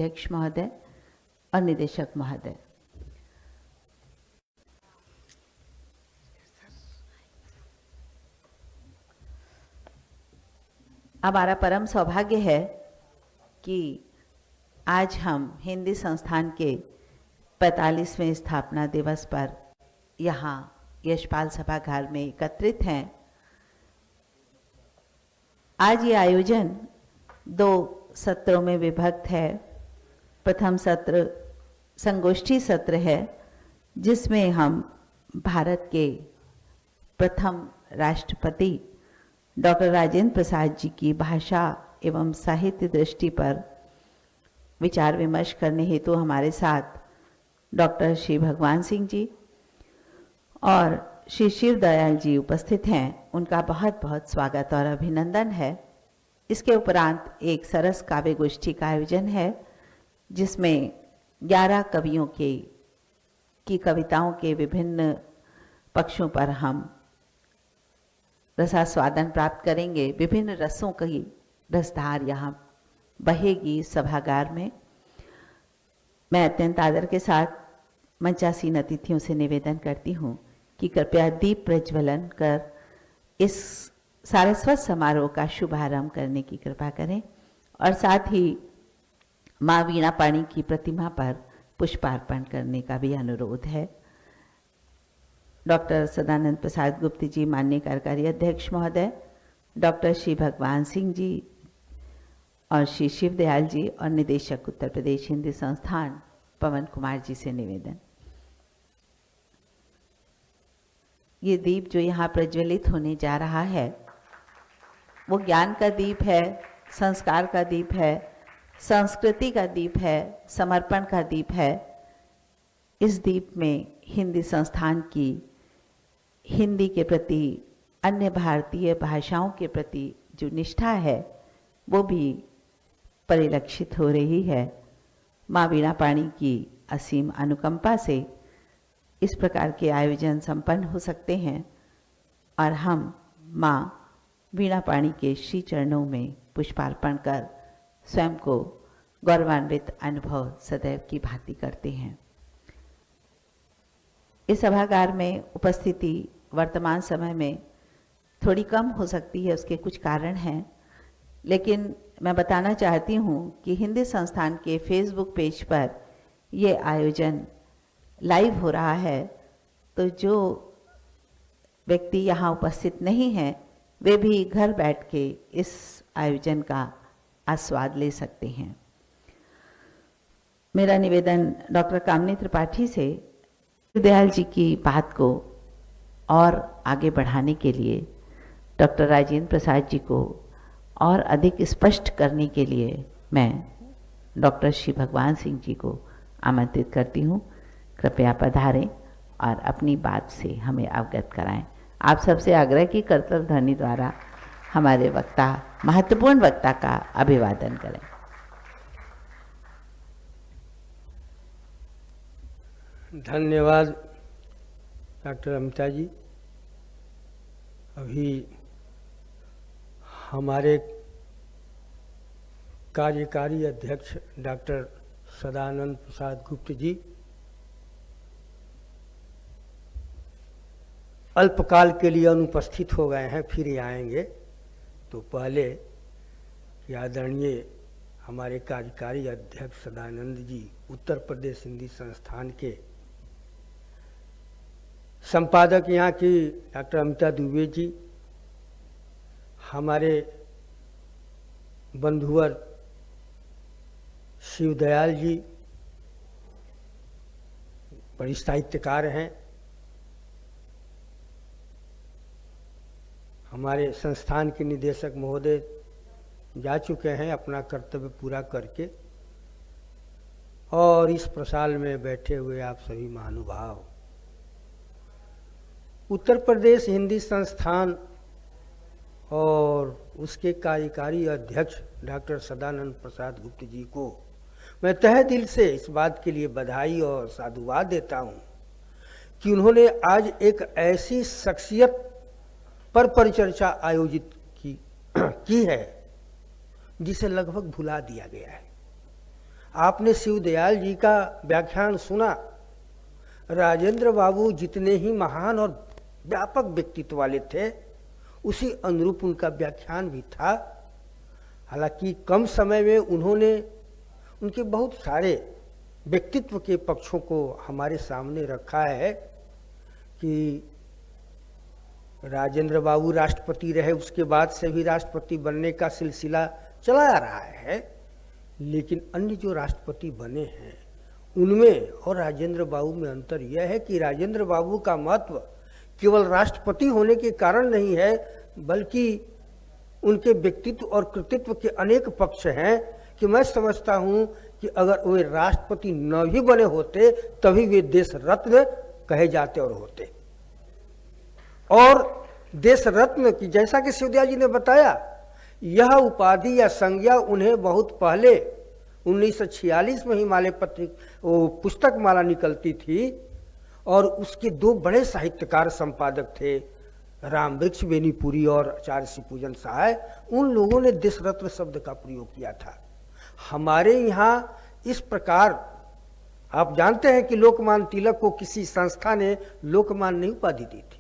अध्यक्ष महोदय और निदेशक महोदय, हमारा परम सौभाग्य है कि आज हम हिंदी संस्थान के 45वें स्थापना दिवस पर यहाँ यशपाल सभागार में एकत्रित हैं। आज ये आयोजन 2 सत्रों में विभक्त है। प्रथम सत्र संगोष्ठी सत्र है, जिसमें हम भारत के प्रथम राष्ट्रपति डॉक्टर राजेंद्र प्रसाद जी की भाषा एवं साहित्य दृष्टि पर विचार विमर्श करने हेतु हमारे साथ डॉक्टर श्री भगवान सिंह जी और श्री शिव दयाल जी उपस्थित हैं। उनका बहुत बहुत स्वागत और अभिनंदन है। इसके उपरांत एक सरस काव्य गोष्ठी का आयोजन है, जिसमें 11 कवियों की कविताओं के विभिन्न पक्षों पर हम रसास्वादन प्राप्त करेंगे। विभिन्न रसों की रसधार यहाँ बहेगी सभागार में। मैं अत्यंत आदर के साथ मंचासीन अतिथियों से निवेदन करती हूँ कि कृपया दीप प्रज्वलन कर इस सारस्वत समारोह का शुभारंभ करने की कृपा करें और साथ ही माँ वीणा पाणी की प्रतिमा पर पुष्पार्पण करने का भी अनुरोध है। डॉक्टर सदानंद प्रसाद गुप्त जी माननीय कार्यकारी अध्यक्ष महोदय, डॉक्टर श्री भगवान सिंह जी और श्री शिव दयाल जी और निदेशक उत्तर प्रदेश हिंदी संस्थान पवन कुमार जी से निवेदन। ये दीप जो यहाँ प्रज्वलित होने जा रहा है वो ज्ञान का दीप है, संस्कार का दीप है, संस्कृति का दीप है, समर्पण का दीप है। इस दीप में हिंदी संस्थान की हिंदी के प्रति, अन्य भारतीय भाषाओं के प्रति जो निष्ठा है वो भी परिलक्षित हो रही है। माँ वीणा पाणी की असीम अनुकंपा से इस प्रकार के आयोजन संपन्न हो सकते हैं और हम माँ वीणा पाणी के श्री चरणों में पुष्पार्पण कर स्वयं को गौरवान्वित अनुभव सदैव की भांति करते हैं। इस सभागार में उपस्थिति वर्तमान समय में थोड़ी कम हो सकती है, उसके कुछ कारण हैं, लेकिन मैं बताना चाहती हूँ कि हिंदी संस्थान के फेसबुक पेज पर ये आयोजन लाइव हो रहा है, तो जो व्यक्ति यहाँ उपस्थित नहीं हैं वे भी घर बैठ के इस आयोजन का आस्वाद ले सकते हैं। मेरा निवेदन डॉक्टर कामिनी त्रिपाठी से दयाल जी की बात को और आगे बढ़ाने के लिए, डॉक्टर राजेंद्र प्रसाद जी को और अधिक स्पष्ट करने के लिए मैं डॉक्टर श्री भगवान सिंह जी को आमंत्रित करती हूँ। कृपया पधारें और अपनी बात से हमें अवगत कराएं। आप सबसे आग्रह की कर्तव्य ध्वनि द्वारा हमारे वक्ता, महत्वपूर्ण वक्ता का अभिवादन करें। धन्यवाद डॉक्टर अमिता जी। अभी हमारे कार्यकारी अध्यक्ष डॉक्टर सदानंद प्रसाद गुप्त जी अल्पकाल के लिए अनुपस्थित हो गए हैं, फिर आएंगे। तो पहले कि आदरणीय हमारे कार्यकारी अध्यक्ष सदानंद जी उत्तर प्रदेश हिंदी संस्थान के संपादक यहाँ की डॉक्टर अमिता दुबे जी, हमारे बंधुवर शिव दयाल जी बड़ी साहित्यकार हैं, हमारे संस्थान के निदेशक महोदय जा चुके हैं अपना कर्तव्य पूरा करके, और इस प्रसाल में बैठे हुए आप सभी महानुभाव, उत्तर प्रदेश हिंदी संस्थान और उसके कार्यकारी अध्यक्ष डॉक्टर सदानंद प्रसाद गुप्त जी को मैं तहे दिल से इस बात के लिए बधाई और साधुवाद देता हूं कि उन्होंने आज एक ऐसी शख्सियत पर परिचर्चा आयोजित की है जिसे लगभग भुला दिया गया है। आपने शिवदयाल जी का व्याख्यान सुना। राजेंद्र बाबू जितने ही महान और व्यापक व्यक्तित्व वाले थे, उसी अनुरूप उनका व्याख्यान भी था। हालांकि कम समय में उन्होंने उनके बहुत सारे व्यक्तित्व के पक्षों को हमारे सामने रखा है कि राजेंद्र बाबू राष्ट्रपति रहे, उसके बाद से भी राष्ट्रपति बनने का सिलसिला चला आ रहा है, लेकिन अन्य जो राष्ट्रपति बने हैं उनमें और राजेंद्र बाबू में अंतर यह है कि राजेंद्र बाबू का महत्व केवल राष्ट्रपति होने के कारण नहीं है, बल्कि उनके व्यक्तित्व और कृतित्व के अनेक पक्ष हैं कि मैं समझता हूं कि अगर वे राष्ट्रपति न भी बने होते तभी वे देश रत्न कहे जाते और होते। और देश रत्न की, जैसा कि शिवदयाल जी ने बताया, यह उपाधि या संज्ञा उन्हें बहुत पहले 1946 में हिमालय पुस्तक माला निकलती थी, और उसके दो बड़े साहित्यकार संपादक थे, राम वृक्ष बेनीपुरी और आचार्य शिवपूजन सहाय। उन लोगों ने देश रत्न शब्द का प्रयोग किया था। हमारे यहाँ इस प्रकार आप जानते हैं कि लोकमान्य तिलक को किसी संस्था ने लोकमान्य नहीं उपाधि दी थी।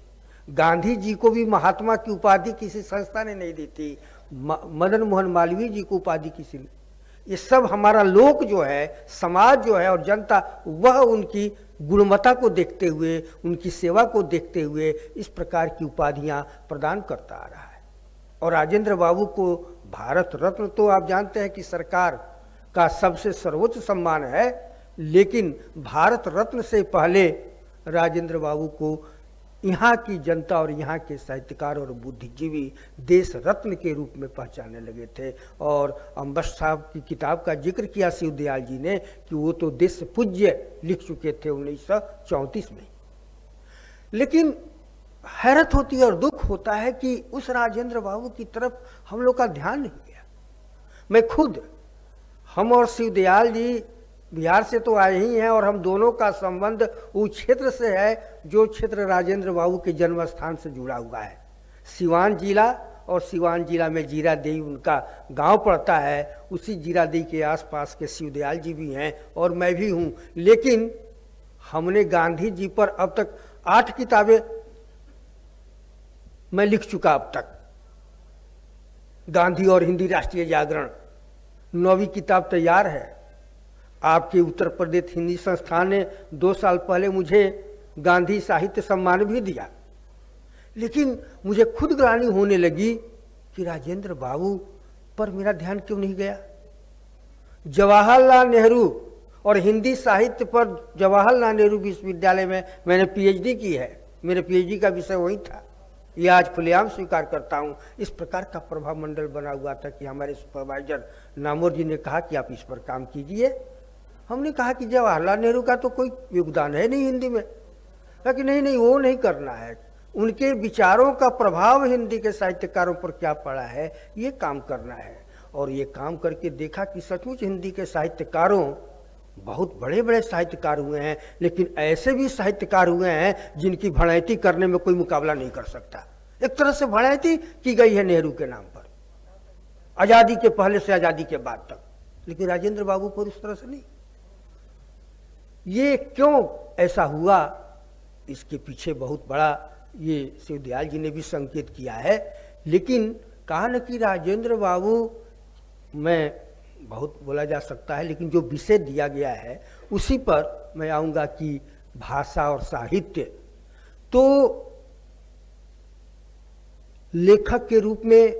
गांधी जी को भी महात्मा की उपाधि किसी संस्था ने नहीं दी थी। मदन मोहन मालवीय जी को उपाधि किसी ने। ये सब हमारा लोक जो है, समाज जो है और जनता, वह उनकी गुणवत्ता को देखते हुए, उनकी सेवा को देखते हुए इस प्रकार की उपाधियां प्रदान करता आ रहा है। और राजेंद्र बाबू को भारत रत्न तो आप जानते हैं कि सरकार का सबसे सर्वोच्च सम्मान है, लेकिन भारत रत्न से पहले राजेंद्र बाबू को यहाँ की जनता और यहाँ के साहित्यकार और बुद्धिजीवी देश रत्न के रूप में पहचानने लगे थे। और अम्बश साहब की किताब का जिक्र किया शिवदयाल जी ने कि वो तो देश पूज्य लिख चुके थे 1934 में। लेकिन हैरत होती है और दुख होता है कि उस राजेंद्र बाबू की तरफ हम लोग का ध्यान नहीं गया। मैं खुद, हम और शिवदयाल जी बिहार से तो आए ही हैं, और हम दोनों का संबंध उस क्षेत्र से है जो क्षेत्र राजेंद्र बाबू के जन्म स्थान से जुड़ा हुआ है, सिवान जिला। और सिवान जिला में जीरादेई उनका गांव पड़ता है। उसी जीरादेई के आसपास के शिवदयाल जी भी हैं और मैं भी हूं। लेकिन हमने गांधी जी पर अब तक 8 किताबें मैं लिख चुका अब तक। गांधी और हिंदी राष्ट्रीय जागरण, 9वीं किताब तैयार है। आपके उत्तर प्रदेश हिंदी संस्थान ने 2 साल पहले मुझे गांधी साहित्य सम्मान भी दिया। लेकिन मुझे खुद ग्लानि होने लगी कि राजेंद्र बाबू पर मेरा ध्यान क्यों नहीं गया। जवाहरलाल नेहरू और हिंदी साहित्य पर जवाहरलाल नेहरू विश्वविद्यालय में मैंने पीएचडी की है। मेरे पीएचडी का विषय वही था। ये आज खुलेआम स्वीकार करता हूँ। इस प्रकार का प्रभाव मंडल बना हुआ था कि हमारे सुपरवाइजर नामोर जी ने कहा कि आप इस पर काम कीजिए। हमने कहा कि जवाहरलाल नेहरू का तो कोई योगदान है नहीं हिंदी में। कहा कि नहीं, वो नहीं करना है। उनके विचारों का प्रभाव हिंदी के साहित्यकारों पर क्या पड़ा है, ये काम करना है। और ये काम करके देखा कि सचमुच हिंदी के साहित्यकारों, बहुत बड़े बड़े साहित्यकार हुए हैं, लेकिन ऐसे भी साहित्यकार हुए हैं जिनकी भड़ैती करने में कोई मुकाबला नहीं कर सकता। एक तरह से भड़ैती की गई है नेहरू के नाम पर, आजादी के पहले से आजादी के बाद तक, लेकिन राजेंद्र बाबू पर उस तरह से नहीं। ये क्यों ऐसा हुआ, इसके पीछे बहुत बड़ा ये शिवदयाल जी ने भी संकेत किया है। लेकिन कहा न कि राजेंद्र बाबू में बहुत बोला जा सकता है, लेकिन जो विषय दिया गया है उसी पर मैं आऊंगा कि भाषा और साहित्य। तो लेखक के रूप में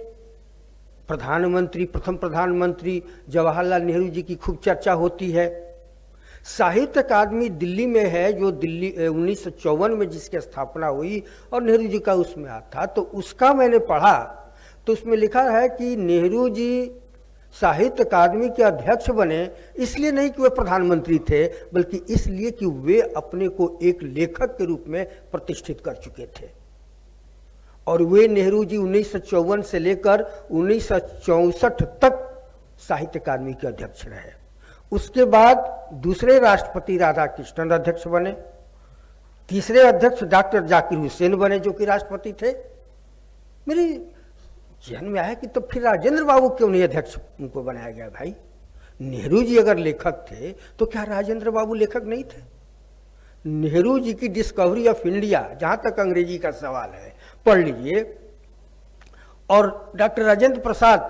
प्रधानमंत्री, प्रथम प्रधानमंत्री जवाहरलाल नेहरू जी की खूब चर्चा होती है। साहित्य अकादमी दिल्ली में है, जो दिल्ली 1954 में जिसकी स्थापना हुई और नेहरू जी का उसमें हाथ था। तो उसका मैंने पढ़ा तो उसमें लिखा है कि नेहरू जी साहित्य अकादमी के अध्यक्ष बने इसलिए नहीं कि वे प्रधानमंत्री थे, बल्कि इसलिए कि वे अपने को एक लेखक के रूप में प्रतिष्ठित कर चुके थे। और वे नेहरू जी 1954 से लेकर 1964 तक साहित्य अकादमी के अध्यक्ष रहे। उसके बाद दूसरे राष्ट्रपति राधा कृष्णन अध्यक्ष बने, तीसरे अध्यक्ष डॉक्टर जाकिर हुसैन बने जो कि राष्ट्रपति थे। मेरे जहन में आया कि तो फिर राजेंद्र बाबू क्यों नहीं अध्यक्ष उनको बनाया गया भाई। नेहरू जी अगर लेखक थे तो क्या राजेंद्र बाबू लेखक नहीं थे? नेहरू जी की डिस्कवरी ऑफ इंडिया, जहां तक अंग्रेजी का सवाल है, पढ़ लीजिए। और डॉक्टर राजेंद्र प्रसाद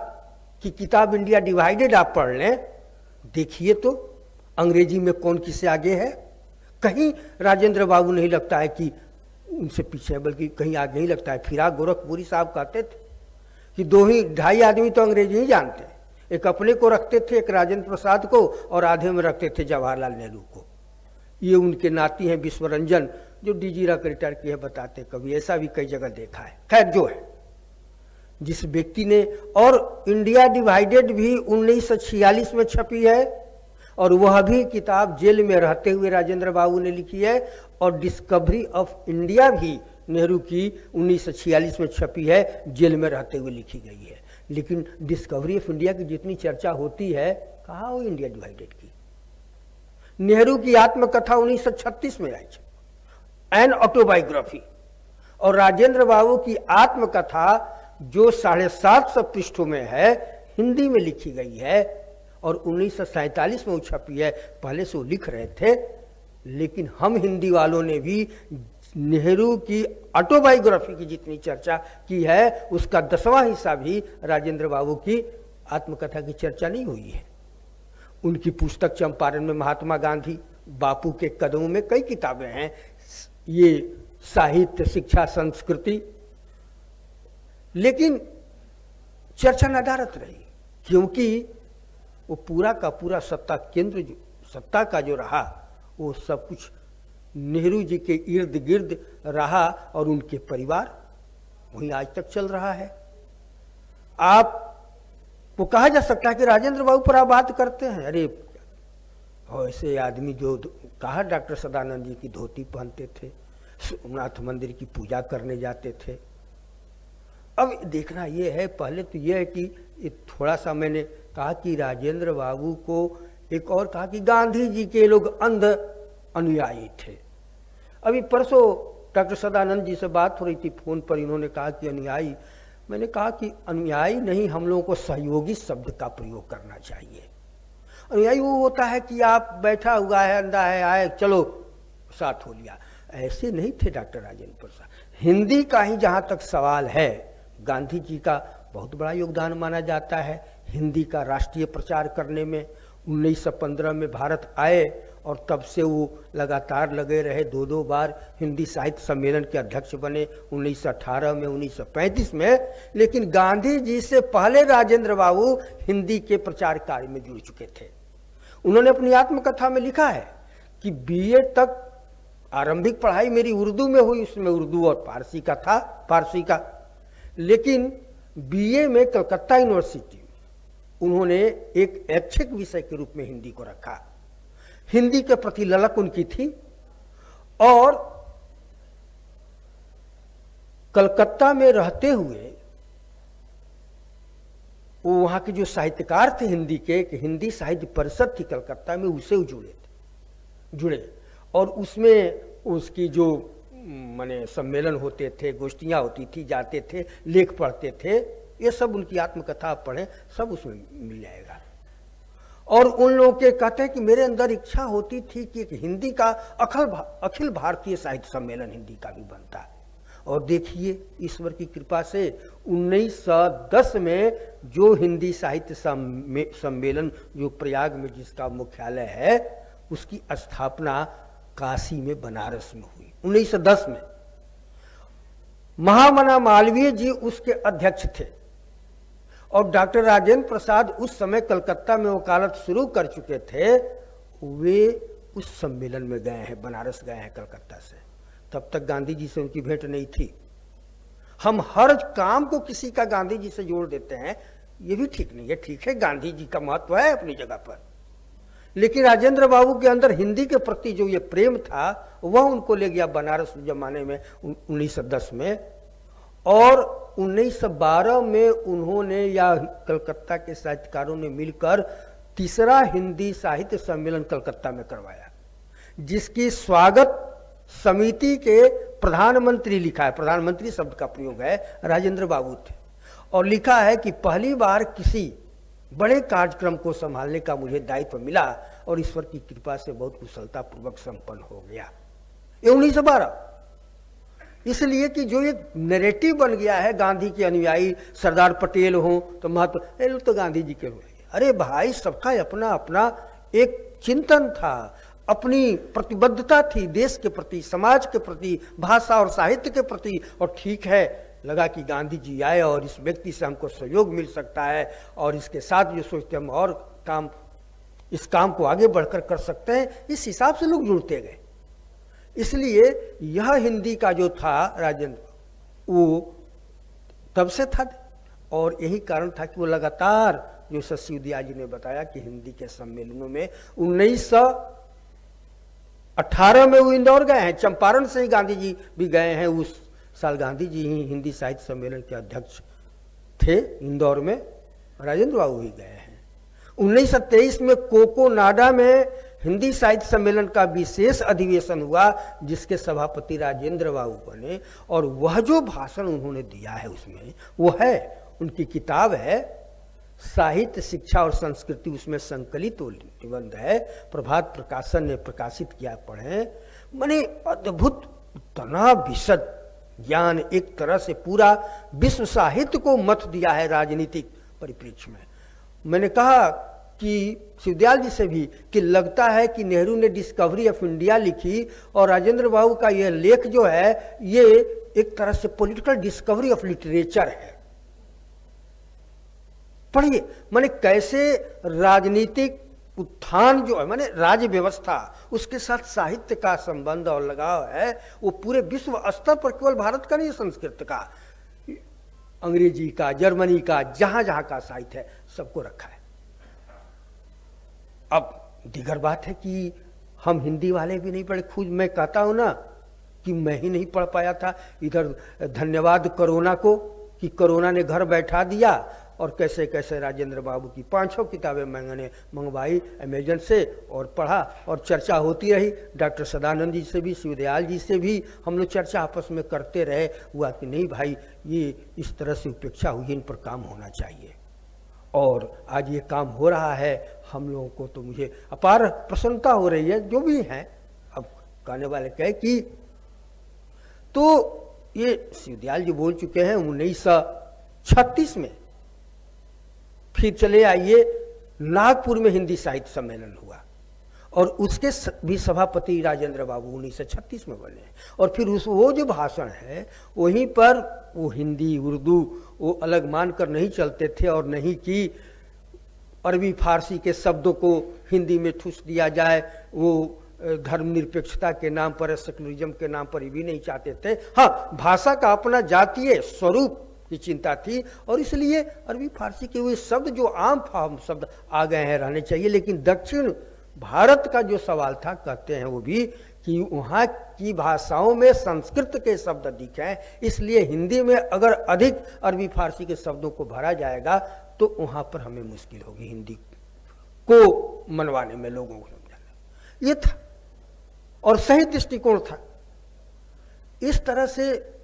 की किताब इंडिया डिवाइडेड आप पढ़ लें, देखिए तो अंग्रेजी में कौन किससे आगे है। कहीं राजेंद्र बाबू नहीं लगता है कि उनसे पीछे है, बल्कि कहीं आगे नहीं लगता है। फिराक गोरखपुरी साहब कहते थे कि 2-2.5 आदमी तो अंग्रेजी ही जानते, एक अपने को रखते थे, एक राजेंद्र प्रसाद को, और आधे में रखते थे जवाहरलाल नेहरू को। ये उनके नाती हैं विश्वरंजन, जो डीजीरा का रिटायर किए, बताते कभी, ऐसा भी कई जगह देखा है। खैर जो है, जिस व्यक्ति ने, और इंडिया डिवाइडेड भी 1946 में छपी है, और वह भी किताब जेल में रहते हुए राजेंद्र बाबू ने लिखी है। और डिस्कवरी ऑफ इंडिया भी नेहरू की 1946 में छपी है, जेल में रहते हुए लिखी गई है। लेकिन डिस्कवरी ऑफ इंडिया की जितनी चर्चा होती है, कहाँ हो इंडिया डिवाइडेड की। नेहरू की आत्मकथा 1936 में आई है, एन ऑटोबायोग्राफी, और राजेंद्र बाबू की आत्मकथा जो 750 पृष्ठों में है, हिंदी में लिखी गई है, और 1947 में वो छपी है। पहले से वो लिख रहे थे, लेकिन हम हिंदी वालों ने भी नेहरू की ऑटोबायोग्राफी की जितनी चर्चा की है, उसका 10वां हिस्सा भी राजेंद्र बाबू की आत्मकथा की चर्चा नहीं हुई है। उनकी पुस्तक चंपारण में महात्मा गांधी, बापू के कदमों में, कई किताबें हैं, ये साहित्य, शिक्षा, संस्कृति, लेकिन चर्चा नदारत रही, क्योंकि वो पूरा का पूरा सत्ता केंद्र, सत्ता का जो रहा, वो सब कुछ नेहरू जी के इर्द गिर्द रहा, और उनके परिवार वहीं आज तक चल रहा है। आप वो कहा जा सकता है कि राजेंद्र बाबू पर आप बात करते हैं, अरे ऐसे आदमी जो कहा डॉक्टर सदानंद जी की धोती पहनते थे, सोमनाथ मंदिर की पूजा करने जाते थे। अब देखना ये है, पहले तो ये है कि थोड़ा सा मैंने कहा कि राजेंद्र बाबू को, एक और कहा कि गांधी जी के लोग अंध अनुयायी थे। अभी परसों डॉक्टर सदानंद जी से बात हो रही थी फोन पर, इन्होंने कहा कि अनुयायी, मैंने कहा कि अनुयायी नहीं, हम लोगों को सहयोगी शब्द का प्रयोग करना चाहिए। अनुयायी वो होता है कि आप बैठा हुआ है, अंधा है, आए चलो साथ हो लिया, ऐसे नहीं थे डॉक्टर राजेंद्र प्रसाद। हिंदी का ही जहाँ तक सवाल है, गांधी जी का बहुत बड़ा योगदान माना जाता है हिंदी का राष्ट्रीय प्रचार करने में। 1915 में भारत आए, और तब से वो लगातार लगे रहे, 2-2 बार हिंदी साहित्य सम्मेलन के अध्यक्ष बने, 1918 में, 1935 में। लेकिन गांधी जी से पहले राजेंद्र बाबू हिंदी के प्रचार कार्य में जुड़ चुके थे। उन्होंने अपनी आत्मकथा में लिखा है कि बीए तक आरंभिक पढ़ाई मेरी उर्दू में हुई, उसमें उर्दू और फारसी का था, फारसी का। लेकिन बीए में कलकत्ता यूनिवर्सिटी में उन्होंने एक ऐच्छिक विषय के रूप में हिंदी को रखा। हिंदी के प्रति ललक उनकी थी, और कलकत्ता में रहते हुए वो वहां के जो साहित्यकार थे हिंदी के, हिंदी साहित्य परिषद थी कलकत्ता में, उसे जुड़े, और उसमें उसकी जो माने सम्मेलन होते थे, गोष्ठियां होती थी, जाते थे, लेख पढ़ते थे, ये सब उनकी आत्मकथा पढ़ें, सब उसमें मिल जाएगा। और उन लोगों के कहते हैं कि मेरे अंदर इच्छा होती थी कि एक हिंदी का अखिल भारतीय साहित्य सम्मेलन हिंदी का भी बनता है। और देखिए ईश्वर की कृपा से 1910 में जो हिंदी साहित्य सम्मेलन जो प्रयाग में जिसका मुख्यालय है, उसकी स्थापना काशी में, बनारस में हुई 1910 में। महामना मालवीय जी उसके अध्यक्ष थे, और डॉक्टर राजेंद्र प्रसाद उस समय कलकत्ता में वकालत शुरू कर चुके थे। वे उस सम्मेलन में गए हैं, बनारस गए हैं कलकत्ता से। तब तक गांधी जी से उनकी भेंट नहीं थी। हम हर काम को किसी का गांधी जी से जोड़ देते हैं, ये भी ठीक नहीं है। ठीक है, गांधी जी का महत्व है अपनी जगह पर, लेकिन राजेंद्र बाबू के अंदर हिंदी के प्रति जो ये प्रेम था, वह उनको ले गया बनारस जमाने में 1910 में। और 1912 में उन्होंने, या कलकत्ता के साहित्यकारों ने मिलकर, तीसरा हिंदी साहित्य सम्मेलन कलकत्ता में करवाया, जिसकी स्वागत समिति के प्रधानमंत्री, लिखा है प्रधानमंत्री शब्द का प्रयोग है, राजेंद्र बाबू थे। और लिखा है कि पहली बार किसी बड़े कार्यक्रम को संभालने का मुझे दायित्व मिला और ईश्वर की कृपा से बहुत कुशलतापूर्वक संपन्न हो गया। ये 1912। इसलिए कि जो एक नैरेटिव बन गया है, गांधी के अनुयायी सरदार पटेल हो तो महत्व, ये लोग तो गांधी जी के अनुयायी। अरे भाई, सबका अपना अपना एक चिंतन था, अपनी प्रतिबद्धता थी देश के प्रति, समाज के प्रति, भाषा और साहित्य के प्रति। और ठीक है, लगा कि गांधी जी आए और इस व्यक्ति से हमको सहयोग मिल सकता है और इसके साथ जो सोचते हम और काम, इस काम को आगे बढ़कर कर सकते हैं, इस हिसाब से लोग जुड़ते गए। इसलिए यह हिंदी का जो था राजेंद्र, वो तब से था और यही कारण था कि वो लगातार, जो शशि उदया जी ने बताया कि हिंदी के सम्मेलनों में 1918 में वो इंदौर गए हैं, चंपारण से ही गांधी जी भी गए हैं। उस साल गांधी जी ही हिंदी साहित्य सम्मेलन के अध्यक्ष थे इंदौर में, राजेंद्र बाबू ही गए हैं। 1923 में कोकोनाडा में हिंदी साहित्य सम्मेलन का विशेष अधिवेशन हुआ, जिसके सभापति राजेंद्र बाबू बने। और वह जो भाषण उन्होंने दिया है उसमें, वो है, उनकी किताब है साहित्य, शिक्षा और संस्कृति, उसमें संकलित निबंध है, प्रभात प्रकाशन ने प्रकाशित किया, पढ़े। माने अद्भुत, इतना विशद ज्ञान, एक तरह से पूरा विश्व साहित्य को मत दिया है राजनीतिक परिप्रेक्ष्य में। मैंने कहा कि शिवदयाल जी से भी कि लगता है कि नेहरू ने डिस्कवरी ऑफ इंडिया लिखी और राजेंद्र बाबू का यह लेख जो है, ये एक तरह से पॉलिटिकल डिस्कवरी ऑफ लिटरेचर है। पढ़िए, माने कैसे राजनीतिक उत्थान जो है, माने राज्य व्यवस्था, उसके साथ साहित्य का संबंध और लगाव है, वो पूरे विश्व स्तर पर, केवल भारत का नहीं, संस्कृत का, अंग्रेजी का, जर्मनी का, जहां जहां का साहित्य है, सबको रखा है। अब दीगर बात है कि हम हिंदी वाले भी नहीं पढ़े। खुद मैं कहता हूं ना कि मैं ही नहीं पढ़ पाया था। इधर धन्यवाद कोरोना को कि कोरोना ने घर बैठा दिया और कैसे कैसे राजेंद्र बाबू की 5-6 किताबें मैंने मंगवाई अमेजन से और पढ़ा और चर्चा होती रही। डॉक्टर सदानंद जी से भी, शिवदयाल जी से भी हम लोग चर्चा आपस में करते रहे। हुआ कि नहीं भाई, ये इस तरह से उपेक्षा हुई, इन पर काम होना चाहिए और आज ये काम हो रहा है। हम लोगों को तो मुझे अपार प्रसन्नता हो रही है, जो भी हैं। अब कहने वाले कहे कि तो ये शिवदयाल जी बोल चुके हैं 1936 में। फिर चले आइए, नागपुर में हिंदी साहित्य सम्मेलन हुआ और उसके भी सभापति राजेंद्र बाबू 1936 में बने। और फिर वो जो भाषण है, वहीं पर वो हिंदी उर्दू वो अलग मानकर नहीं चलते थे और नहीं कि अरबी फारसी के शब्दों को हिंदी में ठूस दिया जाए। वो धर्मनिरपेक्षता के नाम पर, सेकुलरिज्म के नाम पर भी नहीं चाहते थे। हाँ, भाषा का अपना जातीय स्वरूप की चिंता थी और इसलिए अरबी फारसी के वे शब्द जो आम फाम शब्द आ गए हैं रहने चाहिए। लेकिन दक्षिण भारत का जो सवाल था, कहते हैं वो भी कि वहाँ की भाषाओं में संस्कृत के शब्द अधिक हैं, इसलिए हिंदी में अगर अधिक अरबी फारसी के शब्दों को भरा जाएगा तो वहाँ पर हमें मुश्किल होगी हिंदी को मनवाने में, लोगों को समझाने। ये था और सही दृष्टिकोण था। इस तरह से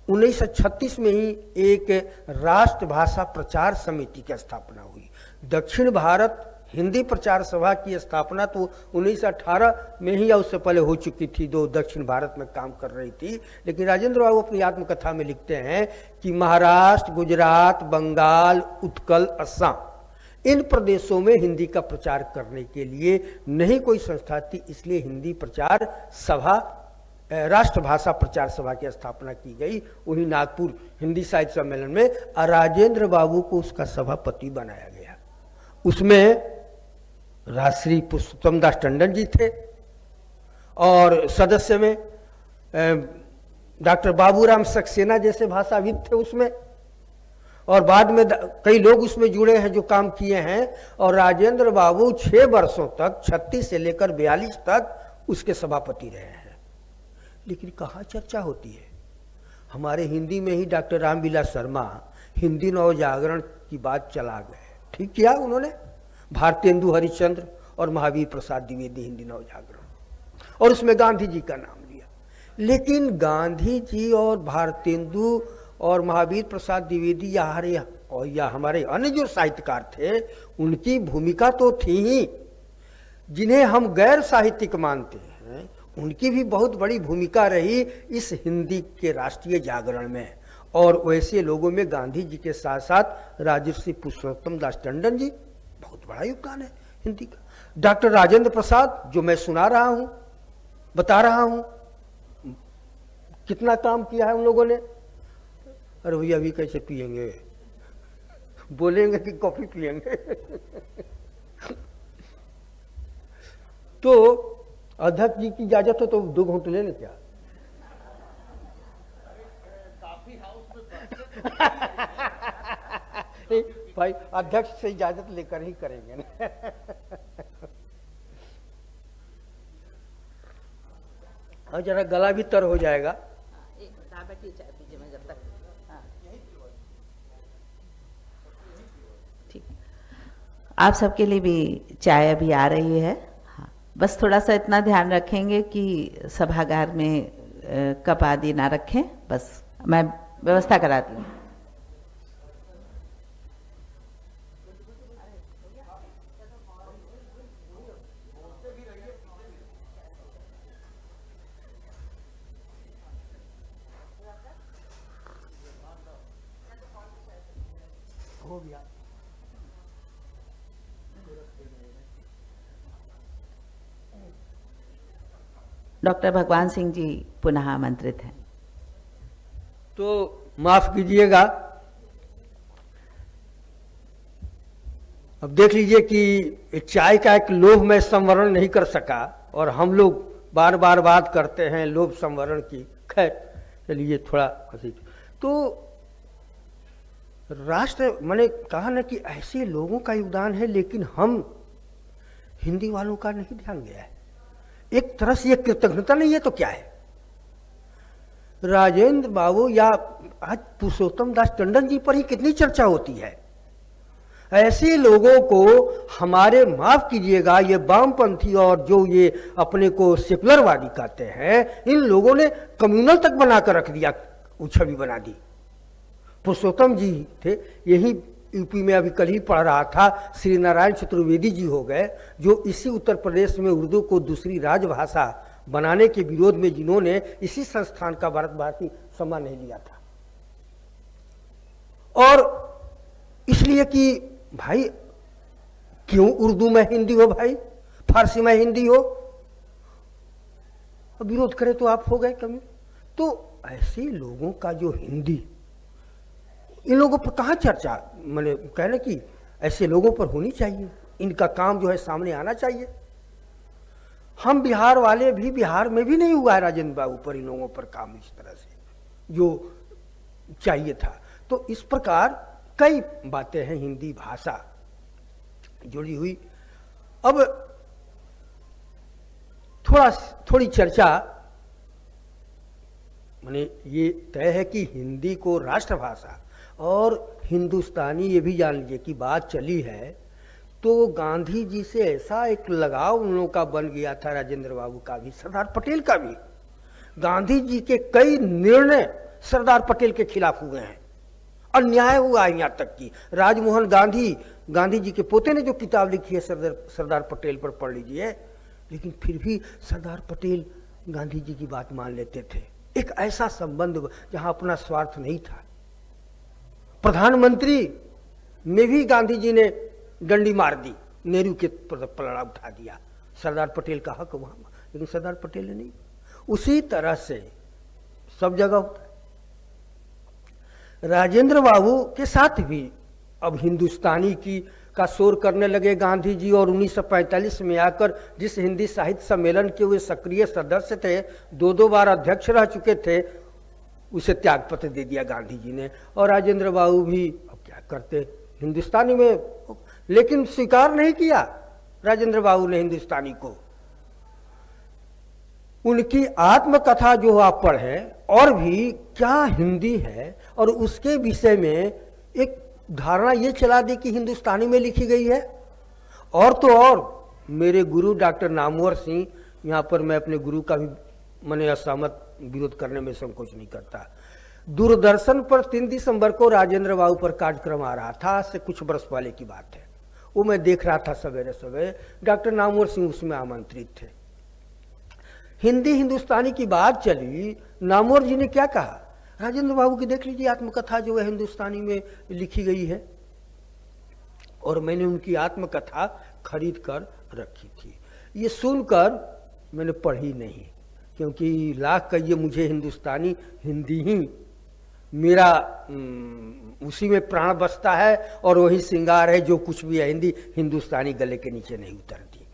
1936 में ही एक राष्ट्रभाषा प्रचार समिति की स्थापना हुई। दक्षिण भारत हिंदी प्रचार सभा की स्थापना तो 1918 में ही या उससे पहले हो चुकी थी, जो दक्षिण भारत में काम कर रही थी। लेकिन राजेंद्र बाबू अपनी आत्मकथा में लिखते हैं कि महाराष्ट्र, गुजरात, बंगाल, उत्कल, असम, इन प्रदेशों में हिंदी का प्रचार करने के लिए नहीं कोई संस्था थी, इसलिए हिंदी प्रचार सभा, राष्ट्रभाषा प्रचार सभा की स्थापना की गई। वही नागपुर हिंदी साहित्य सम्मेलन में राजेंद्र बाबू को उसका सभापति बनाया गया। उसमें राजश्री पुरुषोत्तम दास टंडन जी थे और सदस्य में डॉक्टर बाबूराम सक्सेना जैसे भाषाविद थे उसमें, और बाद में कई लोग उसमें जुड़े हैं जो काम किए हैं। और राजेंद्र बाबू 6 वर्षों तक, 36 से लेकर 42 तक उसके सभापति रहे हैं। लेकिन कहाँ चर्चा होती है? हमारे हिंदी में ही डॉक्टर रामविलास शर्मा हिंदी नवजागरण की बात चला गए। ठीक किया उन्होंने, भारतेंदु हरिश्चंद्र और महावीर प्रसाद द्विवेदी हिंदी नवजागरण, और उसमें गांधी जी का नाम लिया। लेकिन गांधी जी और भारतेंदु और महावीर प्रसाद द्विवेदी और या हमारे अन्य जो साहित्यकार थे उनकी भूमिका तो थी ही, जिन्हें हम गैर साहित्यिक मानते हैं उनकी भी बहुत बड़ी भूमिका रही इस हिंदी के राष्ट्रीय जागरण में। और वैसे लोगों में गांधी जी के साथ साथ राजर्षि पुरुषोत्तम दास टंडन जी, बहुत बड़ा योगदान है हिंदी का। डॉक्टर राजेंद्र प्रसाद, जो मैं सुना रहा हूं, बता रहा हूं, कितना काम किया है उन लोगों ने। अरे भैया अभी कैसे पिएंगे, बोलेंगे कि कॉफी पिएंगे। तो अध्यक्ष जी की इजाजत हो तो 2 घंटे ले लें क्या? भाई अध्यक्ष से इजाजत लेकर ही करेंगे ना। और जरा गला भी तर हो जाएगा। चाय पीजिए, मैं जब तक। हाँ। ठीक, आप सबके लिए भी चाय अभी आ रही है। हाँ, बस थोड़ा सा इतना ध्यान रखेंगे कि सभागार में कप आदि ना रखें, बस मैं व्यवस्था कराती हूँ। हो गया। डॉक्टर भगवान सिंह जी पुनः आमंत्रित हैं। तो माफ कीजिएगा, अब देख लीजिए कि चाय का एक लोभ मैं संवरण नहीं कर सका, और हम लोग बार बार बात करते हैं लोभ संवरण की। खैर चलिए थोड़ा हंसी। तो राष्ट्र, मैंने कहा ना कि ऐसे लोगों का योगदान है, लेकिन हम हिंदी वालों का नहीं ध्यान गया है। एक तरह से ये कृतज्ञता नहीं है तो क्या है? राजेंद्र बाबू या आज पुरुषोत्तम दास टंडन जी पर ही कितनी चर्चा होती है। ऐसे लोगों को हमारे, माफ कीजिएगा, ये वामपंथी और जो ये अपने को सेकुलरवादी कहते हैं, इन लोगों ने कम्युनल तक बनाकर रख दिया, छवि बना दी। पुरुषोत्तम जी थे, यही यूपी में अभी कल ही पढ़ रहा था, श्री नारायण चतुर्वेदी जी हो गए, जो इसी उत्तर प्रदेश में उर्दू को दूसरी राजभाषा बनाने के विरोध में जिन्होंने इसी संस्थान का भारत भारती सम्मान नहीं लिया था। और इसलिए कि भाई क्यों उर्दू में हिंदी हो, भाई फारसी में हिंदी हो, विरोध करे तो आप हो गए कमी। तो ऐसे लोगों का जो हिंदी, इन लोगों पर कहाँ चर्चा, मैंने कहना कि ऐसे लोगों पर होनी चाहिए, इनका काम जो है सामने आना चाहिए। हम बिहार वाले भी, बिहार में भी नहीं हुआ है राजेंद्र बाबू पर, इन लोगों पर काम इस तरह से जो चाहिए था। तो इस प्रकार कई बातें हैं हिंदी भाषा जुड़ी हुई। अब थोड़ी चर्चा, माने ये तय है कि हिंदी को राष्ट्रभाषा और हिंदुस्तानी, ये भी जान लीजिए कि बात चली है, तो गांधी जी से ऐसा एक लगाव उन लोगों का बन गया था, राजेंद्र बाबू का भी, सरदार पटेल का भी। गांधी जी के कई निर्णय सरदार पटेल के खिलाफ हुए हैं, अन्याय हुआ है। यहाँ तक कि राजमोहन गांधी, गांधी जी के पोते ने जो किताब लिखी है सरदार पटेल पर, पढ़ लीजिए, लेकिन फिर भी सरदार पटेल गांधी जी की बात मान लेते थे। एक ऐसा संबंध जहां अपना स्वार्थ नहीं था। प्रधानमंत्री में भी गांधी जी ने डंडी मार दी, नेहरू के पलड़ा उठा दिया, सरदार पटेल का हक वहां, लेकिन सरदार पटेल ने नहीं। उसी तरह से सब जगह होता है। राजेंद्र बाबू के साथ भी अब हिंदुस्तानी की का शोर करने लगे गांधी जी, और 1945 में आकर जिस हिंदी साहित्य सम्मेलन के वे सक्रिय सदस्य थे, 2 बार अध्यक्ष रह चुके थे, उसे त्यागपत्र दे दिया गांधी जी ने। और राजेंद्र बाबू भी अब क्या करते हिंदुस्तानी में, लेकिन स्वीकार नहीं किया राजेंद्र बाबू ने हिंदुस्तानी को। उनकी आत्मकथा जो आप पढ़ें, और भी क्या हिंदी है, और उसके विषय में एक धारणा ये चला दी कि हिंदुस्तानी में लिखी गई है। और तो और मेरे गुरु डॉक्टर नामवर सिंह, यहाँ पर मैं अपने गुरु का भी मैंने असहमत, विरोध करने में संकोच नहीं करता। दूरदर्शन पर 3 दिसंबर को राजेंद्र बाबू पर कार्यक्रम आ रहा था, आज से कुछ वर्ष पहले की बात है। वो मैं देख रहा था सवेरे सवेरे, डॉक्टर नामवर सिंह उसमें आमंत्रित थे। हिंदी हिंदुस्तानी की बात चली, नामवर जी ने क्या कहा, राजेंद्र बाबू की देख लीजिए आत्मकथा जो है हिंदुस्तानी में लिखी गई है, और मैंने उनकी आत्मकथा खरीद कर रखी थी। ये सुनकर मैंने पढ़ी नहीं, क्योंकि लाख कहिए मुझे हिंदुस्तानी हिंदी ही मेरा उसी में प्राण बसता है, और वही श्रृंगार है, जो कुछ भी है हिंदी हिंदुस्तानी गले के नीचे नहीं उतरती।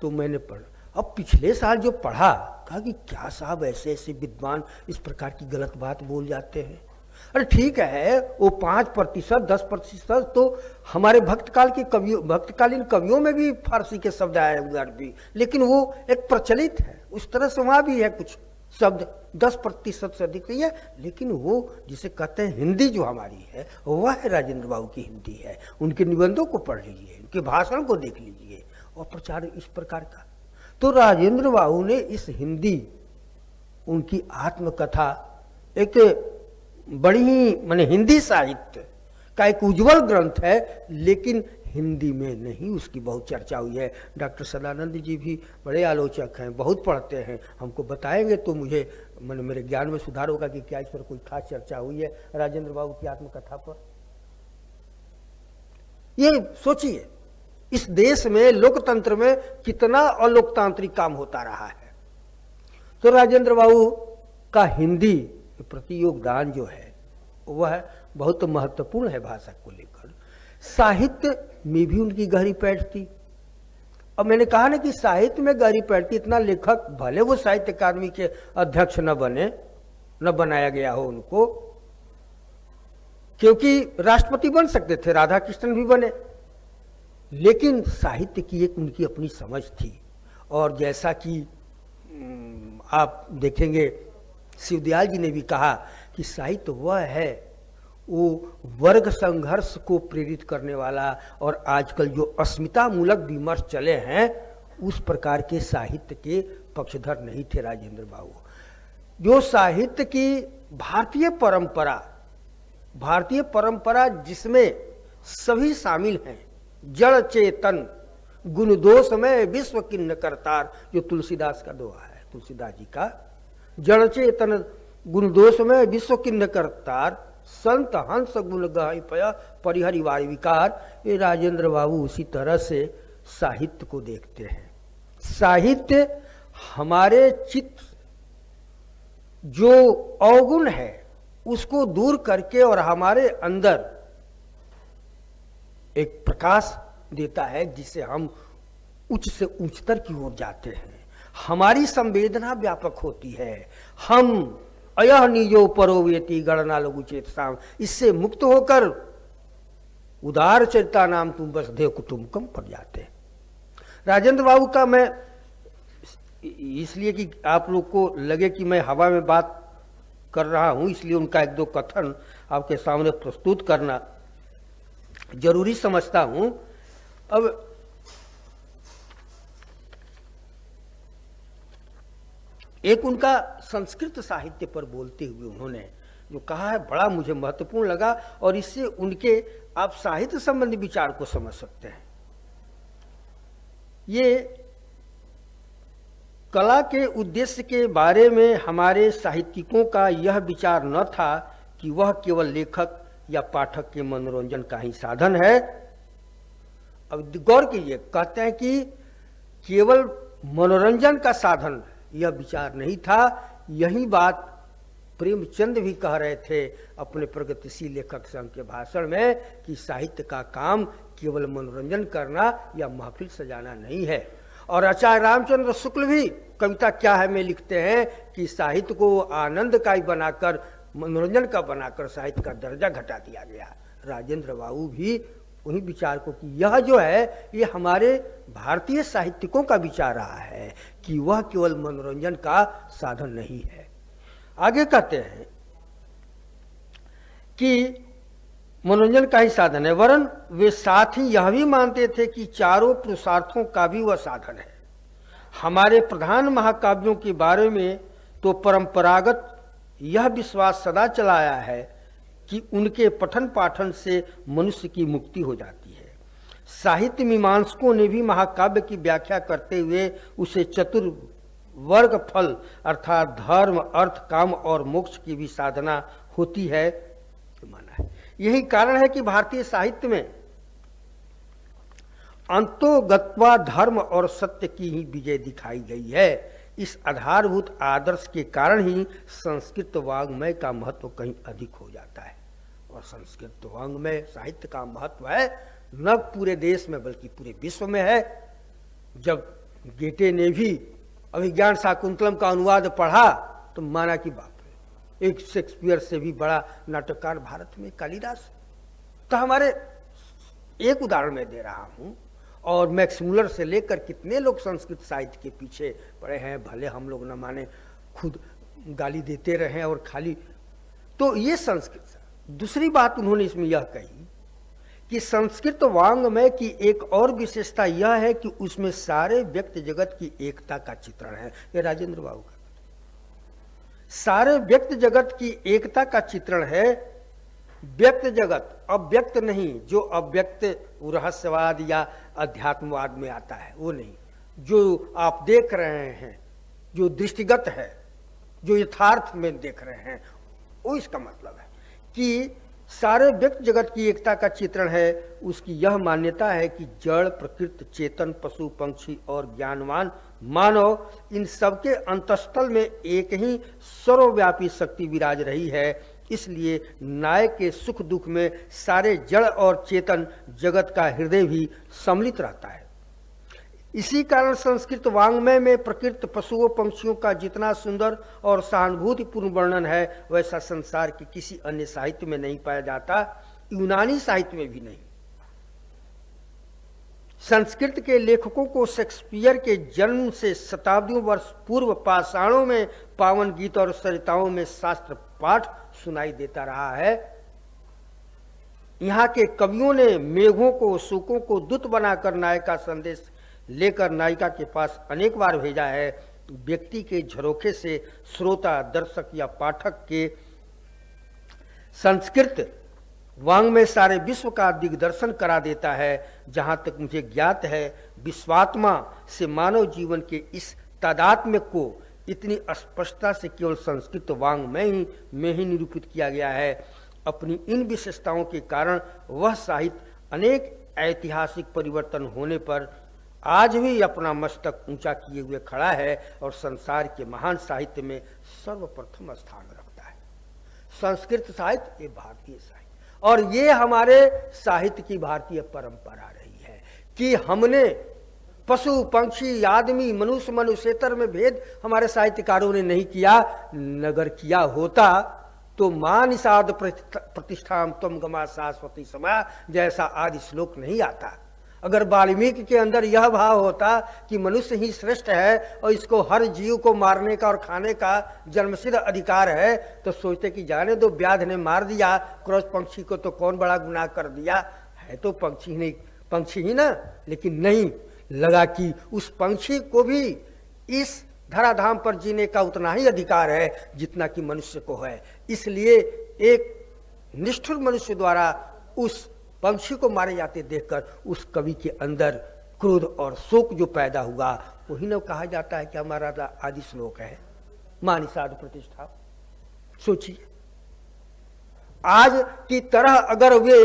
तो मैंने पढ़ा। अब पिछले साल जो पढ़ा, कहा कि क्या साहब ऐसे ऐसे विद्वान इस प्रकार की गलत बात बोल जाते हैं। अरे ठीक है, वो 5%, 10% तो हमारे भक्तकालीन कवियों में भी फारसी के शब्द आए हुए अरबी, लेकिन वो एक प्रचलित है, उस तरह से वहां भी है कुछ शब्द 10% से अधिक नहीं है, लेकिन वो जिसे कहते हैं हिंदी जो हमारी है, वह है राजेंद्र बाबू की हिंदी है। उनके निबंधों को पढ़ लीजिए, उनके भाषण को देख लीजिए, और प्रचार इस प्रकार का। तो राजेंद्र बाबू ने इस हिंदी, उनकी आत्मकथा एक बड़ी ही माने हिंदी साहित्य का एक उज्जवल ग्रंथ है, लेकिन हिंदी में नहीं उसकी बहुत चर्चा हुई है। डॉक्टर सदानंद जी भी बड़े आलोचक हैं, बहुत पढ़ते हैं, हमको बताएंगे तो मुझे मेरे ज्ञान में सुधार होगा कि क्या इस पर कोई खास चर्चा हुई है राजेंद्र बाबू की आत्मकथा पर। ये सोचिए, इस देश में लोकतंत्र में कितना अलोकतांत्रिक काम होता रहा है। तो राजेंद्र बाबू का हिंदी प्रति योगदान जो है वह बहुत महत्वपूर्ण है भाषा को लेकर। साहित्य में भी उनकी गहरी पैठ थी। अब मैंने कहा ना कि साहित्य में गहरी पैठ थी, इतना लेखक भले वो साहित्य अकादमी के अध्यक्ष न बनाया गया हो उनको, क्योंकि राष्ट्रपति बन सकते थे, राधा कृष्णन भी बने, लेकिन साहित्य की एक उनकी अपनी समझ थी। और जैसा कि आप देखेंगे शिवदयाल जी ने भी कहा कि साहित्य वह है, वो वर्ग संघर्ष को प्रेरित करने वाला, और आजकल जो अस्मिता मूलक विमर्श चले हैं उस प्रकार के साहित्य के पक्षधर नहीं थे राजेंद्र बाबू। जो साहित्य की भारतीय परंपरा जिसमें सभी शामिल हैं, जड़ चेतन गुण दोष में विश्व किन्न करतार, जो तुलसीदास का दोहा है, तुलसीदास जी का, जड़ चेतन गुण दोष में विश्व किन्न करतार, संत हंस गुण गाय पया परिहरि वारी विकार। ये राजेंद्र बाबू उसी तरह से साहित्य को देखते हैं। साहित्य हमारे चित्त जो अवगुण है उसको दूर करके और हमारे अंदर एक प्रकाश देता है, जिससे हम उच्च से उच्चतर की ओर जाते हैं। हमारी संवेदना व्यापक होती है। हम अयह निजो परोवेति गणना लघु चेतसाम, इससे मुक्त होकर उदार चरिता नाम तुम बस देव कुटुंबकम पर जाते हैं। राजेंद्र बाबू का मैं इसलिए कि आप लोग को लगे कि मैं हवा में बात कर रहा हूं, इसलिए उनका एक दो कथन आपके सामने प्रस्तुत करना जरूरी समझता हूं। अब एक उनका संस्कृत साहित्य पर बोलते हुए उन्होंने जो कहा है बड़ा मुझे महत्वपूर्ण लगा, और इससे उनके आप साहित्य संबंधी विचार को समझ सकते हैं। ये कला के उद्देश्य के बारे में हमारे साहित्यिकों का यह विचार न था कि वह केवल लेखक या पाठक के मनोरंजन का ही साधन है। अब गौर कीजिए, कहते हैं कि केवल मनोरंजन का साधन, यह विचार नहीं था। यही बात प्रेमचंद भी कह रहे थे अपने प्रगतिशील लेखक संघ के भाषण में कि साहित्य का काम केवल मनोरंजन करना या महफिल सजाना नहीं है। और आचार्य रामचंद्र शुक्ल भी कविता क्या है में लिखते हैं कि साहित्य को आनंद का ही बनाकर, मनोरंजन का बनाकर साहित्य का दर्जा घटा दिया गया। राजेंद्र बाबू भी वही विचार को कि यह जो है ये हमारे भारतीय साहित्यिकों का विचार रहा है कि वह केवल मनोरंजन का साधन नहीं है। आगे कहते हैं कि मनोरंजन का ही साधन है, वरन वे साथ ही यह भी मानते थे कि चारों पुरुषार्थों का भी वह साधन है। हमारे प्रधान महाकाव्यों के बारे में तो परंपरागत यह विश्वास सदा चलाया है कि उनके पठन पाठन से मनुष्य की मुक्ति हो जाती है। साहित्य मीमांसकों ने भी महाकाव्य की व्याख्या करते हुए उसे चतुर्वर्ग फल अर्थात धर्म, अर्थ, काम और मोक्ष की भी साधना होती है माना है। यही कारण है कि भारतीय साहित्य में अंतोगत्वा धर्म और सत्य की ही विजय दिखाई गई है। इस आधारभूत आदर्श के कारण ही संस्कृत वाङ्मय का महत्व कहीं अधिक हो जाता है। और संस्कृत वाङ्मय साहित्य का महत्व है न पूरे देश में बल्कि पूरे विश्व में है। जब गेटे ने भी अभिज्ञान शाकुंतलम का अनुवाद पढ़ा तो माना कि बाप रे, एक शेक्सपियर से भी बड़ा नाटककार भारत में कालिदास। तो हमारे एक उदाहरण मैं दे रहा हूं, और मैक्स मुलर से लेकर कितने लोग संस्कृत साहित्य के पीछे पड़े हैं, भले हम लोग न माने, खुद गाली देते रहे और खाली। तो ये संस्कृत। दूसरी बात उन्होंने इसमें यह कही कि संस्कृत वाङ्मय की एक और विशेषता यह है कि उसमें सारे व्यक्ति जगत की एकता का चित्रण है। ये राजेंद्र बाबू का सारे व्यक्ति जगत की एकता का चित्रण है। व्यक्त जगत अव्यक्त नहीं, जो अव्यक्त रहस्यवाद या अध्यात्मवाद में आता है वो नहीं, जो आप देख रहे हैं, जो दृष्टिगत है, जो यथार्थ में देख रहे हैं, वो इसका मतलब है कि सारे व्यक्त जगत की एकता का चित्रण है। उसकी यह मान्यता है कि जड़, प्रकृति, चेतन, पशु, पंक्षी और ज्ञानवान मानव, इन सबके अंतस्थल में एक ही सर्वव्यापी शक्ति विराज रही है। इसलिए नायक के सुख दुख में सारे जड़ और चेतन जगत का हृदय भी सम्मिलित रहता है। इसी कारण संस्कृत वाङ्मय में प्रकृति, पशुओं, पंक्षियों का जितना सुंदर और सहानुभूतिपूर्ण वर्णन है वैसा संसार के किसी अन्य साहित्य में नहीं पाया जाता, यूनानी साहित्य में भी नहीं। संस्कृत के लेखकों को शेक्सपियर के जन्म से शताब्दियों वर्ष पूर्व पाषाणों में पावन गीत और सरिताओं में शास्त्र पाठ सुनाई देता रहा है। यहाँ के कवियों ने मेघों को, शोकों को दूत बनाकर नायक का संदेश लेकर नायिका के पास अनेक बार भेजा है। व्यक्ति के झरोखे से श्रोता, दर्शक या पाठक के संस्कृत वाङ्मय सारे विश्व का दिग्दर्शन करा देता है। जहां तक मुझे ज्ञात है, विश्वात्मा से मानव जीवन के इस तादात्म्य को इतनी स्पष्टता से केवल संस्कृत वाङ्मय में ही निरूपित किया गया है। अपनी इन विशेषताओं के कारण वह साहित्य अनेक ऐतिहासिक परिवर्तन होने पर आज भी अपना मस्तक ऊंचा किए हुए खड़ा है और संसार के महान साहित्य में सर्वप्रथम स्थान रखता है। संस्कृत साहित्य ये भारतीय साहित्य, और ये हमारे साहित्य की भारतीय परंपरा रही है कि हमने पशु, पक्षी, आदमी, मनुष्य, मनुष्येतर में भेद हमारे साहित्यकारों ने नहीं किया। नगर किया होता तो मां निषाद प्रतिष्ठाम त्वं गमा शाश्वती समा जैसा आदि श्लोक नहीं आता। अगर वाल्मीकि के अंदर यह भाव होता कि मनुष्य ही श्रेष्ठ है और इसको हर जीव को मारने का और खाने का जन्मसिद्ध अधिकार है, तो सोचते कि जाने दो, व्याध ने मार दिया, क्रॉस पंक्षी को तो कौन बड़ा गुनाह कर दिया, है तो पंक्षी नहीं, पंक्षी ही ना। लेकिन नहीं, लगा कि उस पंक्षी को भी इस धराधाम पर जीने का उतना ही अधिकार है जितना कि मनुष्य को है। इसलिए एक निष्ठुर मनुष्य द्वारा उस पंक्षी को मारे जाते देखकर उस कवि के अंदर क्रोध और शोक जो पैदा हुआ, वही न कहा जाता है कि हमारा आदि श्लोक है मां निषाद प्रतिष्ठा। सोचिए, आज की तरह अगर वे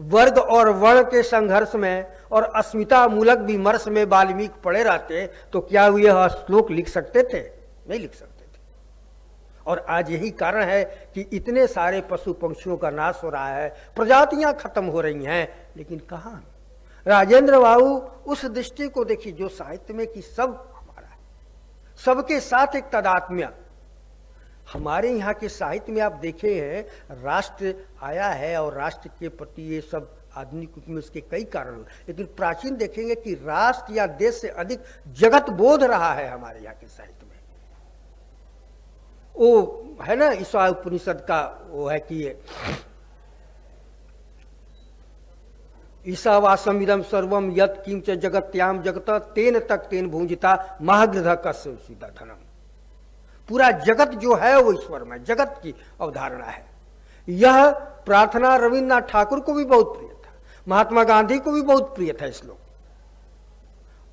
वर्ग और वर्ण के संघर्ष में और अस्मिता मूलक विमर्श में वाल्मीकि पड़े रहते तो क्या वे यह श्लोक लिख सकते थे? नहीं लिख सकते थे। और आज यही कारण है कि इतने सारे पशु पंक्षियों का नाश हो रहा है, प्रजातियां खत्म हो रही हैं, लेकिन कहां? राजेंद्र बाबू उस दृष्टि को देखिए जो साहित्य में कि सब हमारा है, सबके साथ एक तादात्म्य। हमारे यहाँ के साहित्य में आप देखे हैं, राष्ट्र आया है और राष्ट्र के प्रति ये सब आधुनिक युग में उसके कई कारण, लेकिन प्राचीन देखेंगे कि राष्ट्र या देश से अधिक जगत बोध रहा है हमारे यहाँ के साहित्य में। वो है ना, ईसा उपनिषद का वो है कि ईशावासम इदम सर्वम यत् किंच जगत्याम जगत तेन तक तेन भूंजिता महागृध कस्य धनम। पूरा जगत जो है वो ईश्वरमय, जगत की अवधारणा है। यह प्रार्थना रविन्द्रनाथ ठाकुर को भी बहुत प्रिय था, महात्मा गांधी को भी बहुत प्रिय था श्लोक।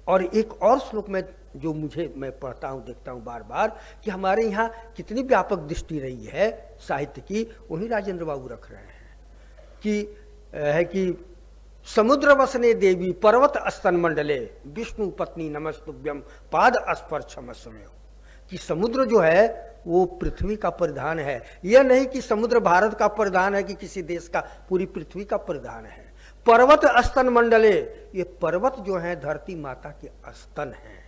और एक और श्लोक में जो मैं पढ़ता हूँ, देखता हूँ बार बार कि हमारे यहाँ कितनी व्यापक दृष्टि रही है साहित्य की, वही राजेंद्र बाबू रख रहे हैं कि समुद्र वसने देवी पर्वत स्तन मंडले विष्णु पत्नी नमस्तुभ्यम पाद स्पर्शमस्मेव। कि समुद्र जो है वो पृथ्वी का परिधान है। यह नहीं कि समुद्र भारत का परिधान है कि किसी देश का, पूरी पृथ्वी का परिधान है। पर्वत स्तन मंडले, ये पर्वत जो है धरती माता के स्तन हैं।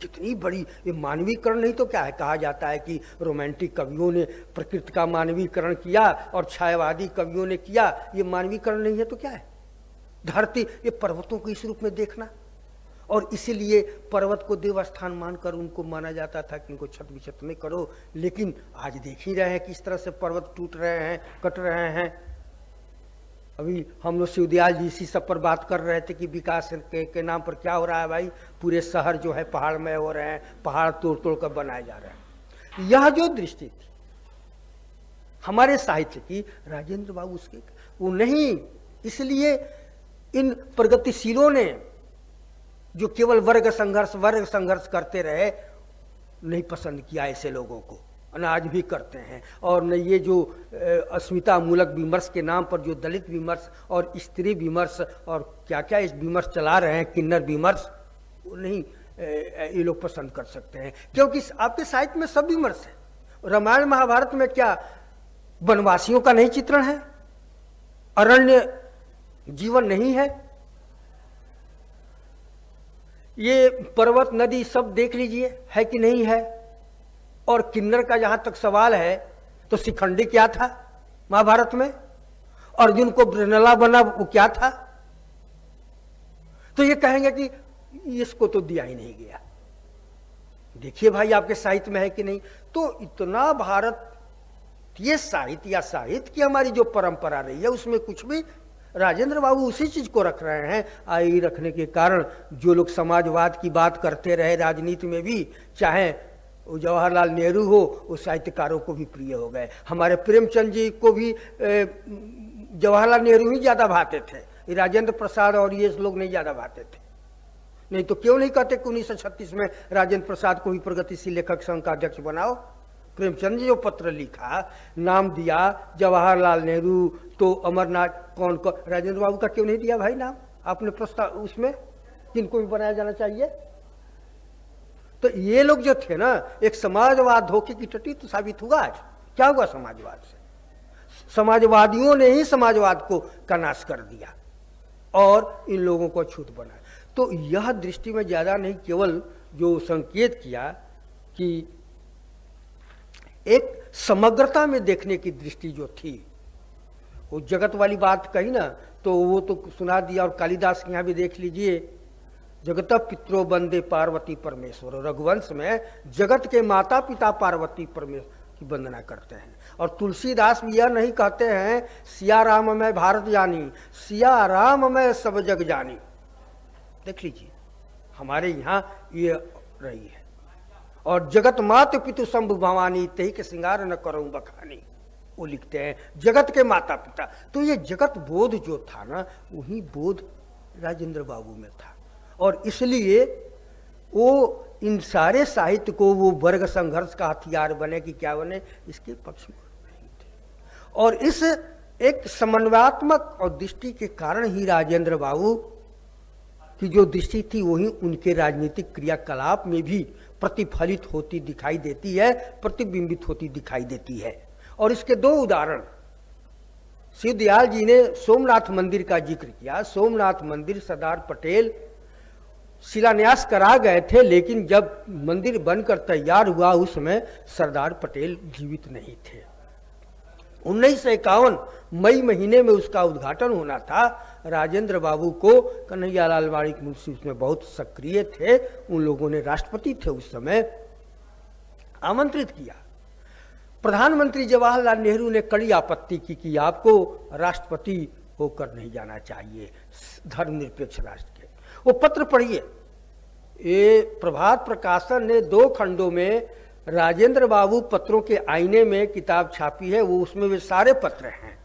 कितनी बड़ी ये मानवीकरण नहीं तो क्या है। कहा जाता है कि रोमांटिक कवियों ने प्रकृति का मानवीकरण किया और छायावादी कवियों ने किया, ये मानवीकरण नहीं है तो क्या है। धरती, ये पर्वतों को इस रूप में देखना, और इसीलिए पर्वत को देवस्थान मानकर उनको माना जाता था कि इनको छत विछत में करो। लेकिन आज देख ही रहे हैं किस तरह से पर्वत टूट रहे हैं, कट रहे हैं। अभी हम लोग शिवदयाल जी इसी सब पर बात कर रहे थे कि विकास के नाम पर क्या हो रहा है भाई। पूरे शहर जो है पहाड़मय हो रहे हैं, पहाड़ तोड़ तोड़ कर बनाए जा रहे हैं। यह जो दृष्टि थी हमारे साहित्य की, राजेंद्र बाबू उसके वो नहीं। इसलिए इन प्रगतिशीलों ने जो केवल वर्ग संघर्ष करते रहे, नहीं पसंद किया ऐसे लोगों को, आज भी करते हैं। और न ये जो अस्मिता मूलक विमर्श के नाम पर जो दलित विमर्श और स्त्री विमर्श और क्या क्या इस विमर्श चला रहे हैं, किन्नर विमर्श, वो नहीं ये लोग पसंद कर सकते हैं। क्योंकि आपके साहित्य में सब विमर्श है। रामायण महाभारत में क्या वनवासियों का नहीं चित्रण है, अरण्य जीवन नहीं है। ये पर्वत नदी सब देख लीजिए, है कि नहीं है। और किन्नर का जहां तक सवाल है तो शिखंडी क्या था महाभारत में, अर्जुन को ब्रनला बना वो क्या था। तो ये कहेंगे कि इसको तो दिया ही नहीं गया। देखिए भाई आपके साहित्य में है कि नहीं। तो इतना भारतीय साहित्य या साहित्य की हमारी जो परंपरा रही है उसमें कुछ भी राजेंद्र बाबू उसी चीज को रख रहे हैं। आई रखने के कारण जो लोग समाजवाद की बात करते रहे राजनीति में भी, चाहे वो जवाहरलाल नेहरू हो, वो साहित्यकारों को भी प्रिय हो गए। हमारे प्रेमचंद जी को भी जवाहरलाल नेहरू ही ज्यादा भाते थे, राजेंद्र प्रसाद और ये लोग नहीं ज्यादा भाते थे। नहीं तो क्यों नहीं कहते कि 1936 में राजेंद्र प्रसाद को भी प्रगतिशील लेखक संघ का अध्यक्ष बनाओ। प्रेमचंद जी जो पत्र लिखा, नाम दिया जवाहरलाल नेहरू, तो अमरनाथ कौन, राजेंद्र बाबू का क्यों नहीं दिया भाई नाम आपने प्रस्ताव उसमें, किनको भी बनाया जाना चाहिए। तो ये लोग जो थे ना, एक समाजवाद धोखे की टट्टी तो साबित हुआ। आज क्या हुआ समाजवाद से, समाजवादियों ने ही समाजवाद को का नाश कर दिया और इन लोगों को अछूत बनाया। तो यह दृष्टि में ज्यादा नहीं, केवल जो संकेत किया कि एक समग्रता में देखने की दृष्टि जो थी, वो जगत वाली बात कही ना, तो वो तो सुना दिया। और कालिदास के यहाँ भी देख लीजिए, जगत पितरो वंदे पार्वती परमेश्वर। रघुवंश में जगत के माता पिता पार्वती परमेश्वर की वंदना करते हैं। और तुलसीदास भी यह नहीं कहते हैं सिया राम मैं भारत जानी, सिया राम मैं सब जग जानी। देख लीजिए हमारे यहाँ ये रही है। और जगत मात पितु शंभु भवानी, तही के श्रृंगार न करूं बखानी, वो लिखते हैं जगत के माता पिता। तो ये जगत बोध जो था ना, वही बोध राजेंद्र बाबू में था। और इसलिए वो इन सारे साहित्य को वो वर्ग संघर्ष का हथियार बने कि क्या बने, इसके पक्ष में नहीं थे। और इस एक समन्वयात्मक और दृष्टि के कारण ही राजेंद्र बाबू की जो दृष्टि थी वही उनके राजनीतिक क्रियाकलाप में भी प्रतिफलित होती दिखाई देती है, प्रतिबिंबित होती दिखाई देती है। और इसके दो उदाहरण, शिवदयाल जी ने सोमनाथ मंदिर का जिक्र किया। सोमनाथ मंदिर सरदार पटेल शिलान्यास करा गए थे, लेकिन जब मंदिर बनकर तैयार हुआ उस समय सरदार पटेल जीवित नहीं थे। 1951 मई महीने में उसका उद्घाटन होना था। राजेंद्र बाबू को कन्हैयालाल वाणिक मुंशी उसमें बहुत सक्रिय थे, उन लोगों ने, राष्ट्रपति थे उस समय, आमंत्रित किया। प्रधानमंत्री जवाहरलाल नेहरू ने कड़ी आपत्ति की कि आपको राष्ट्रपति होकर नहीं जाना चाहिए, धर्मनिरपेक्ष राष्ट्र के। वो पत्र पढ़िए, ये प्रभात प्रकाशन ने 2 खंडों में राजेंद्र बाबू पत्रों के आईने में किताब छापी है, वो उसमें वे सारे पत्र हैं।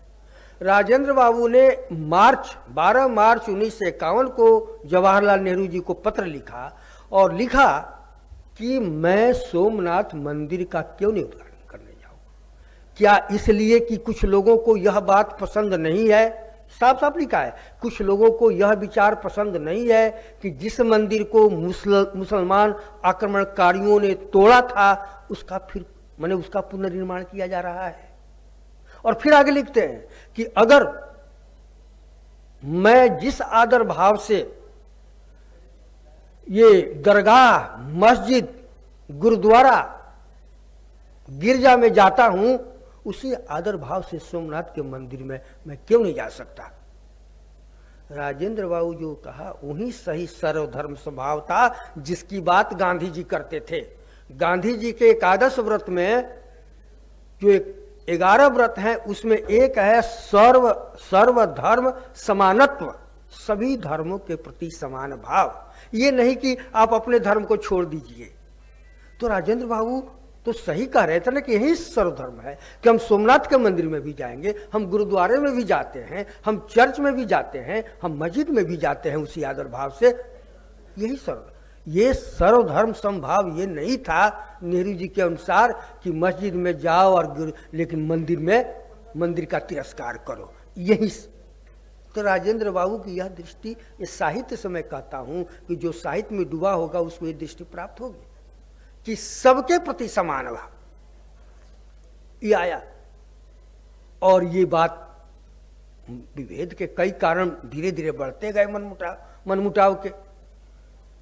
राजेंद्र बाबू ने 12 मार्च 1951 को जवाहरलाल नेहरू जी को पत्र लिखा और लिखा कि मैं सोमनाथ मंदिर का क्यों नहीं उद्घाटन करने जाऊं। क्या इसलिए कि कुछ लोगों को यह बात पसंद नहीं है, साफ साफ लिखा है, कुछ लोगों को यह विचार पसंद नहीं है कि जिस मंदिर को मुसलमान आक्रमणकारियों ने तोड़ा था उसका फिर उसका पुनर्निर्माण किया जा रहा है। और फिर आगे लिखते हैं कि अगर मैं जिस आदर भाव से ये दरगाह, मस्जिद, गुरुद्वारा, गिरजा में जाता हूं, उसी आदर भाव से सोमनाथ के मंदिर में मैं क्यों नहीं जा सकता। राजेंद्र बाबू जो कहा वही सही सर्वधर्म स्वभाव था जिसकी बात गांधी जी करते थे। गांधी जी के एकादश व्रत में जो 11 व्रत हैं उसमें एक है सर्वधर्म समानत्व, सभी धर्मों के प्रति समान भाव। ये नहीं कि आप अपने धर्म को छोड़ दीजिए। तो राजेंद्र बाबू तो सही कह रहे थे ना कि यही सर्वधर्म है कि हम सोमनाथ के मंदिर में भी जाएंगे, हम गुरुद्वारे में भी जाते हैं, हम चर्च में भी जाते हैं, हम मस्जिद में भी जाते हैं उसी आदर भाव से। यही सर्वधर्म, ये सर्वधर्म समभाव ये नहीं था नेहरू जी के अनुसार कि मस्जिद में जाओ और लेकिन मंदिर का तिरस्कार करो। यही तो राजेंद्र बाबू की यह दृष्टि, इस साहित्य से मैं कहता हूं कि जो साहित्य में डूबा होगा उसको ये दृष्टि प्राप्त होगी कि सबके प्रति समान भाव ये आया। और ये बात विभेद के कई कारण धीरे धीरे बढ़ते गए मनमुटाव के,